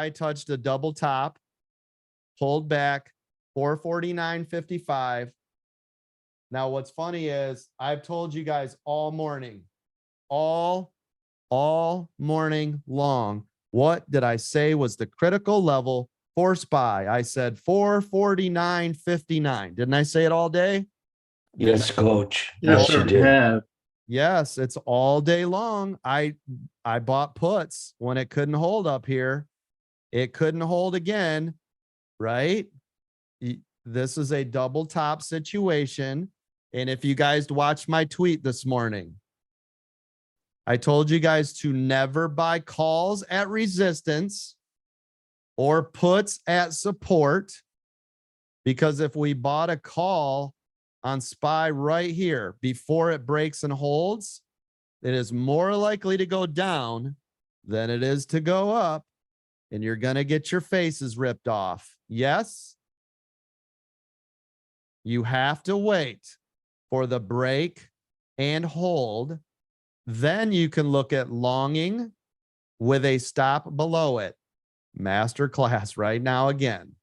SPY touched a double top, pulled back 449.55. Now, what's funny is I've told you guys all morning, all morning long, what did I say was the critical level for SPY? I said 449.59. Didn't I say it all day? Yes, coach. Yes, Yes, sir. you did. Have. Yes, it's all day long. I bought puts when it couldn't hold up here. It couldn't hold again, right? This is a double top situation. And if you guys watched my tweet this morning, I told you guys to never buy calls at resistance or puts at support, because if we bought a call on SPY right here before it breaks and holds, it is more likely to go down than it is to go up, and you're going to get your faces ripped off. Yes, you have to wait for the break and hold. Then you can look at longing with a stop below it. Masterclass right now again.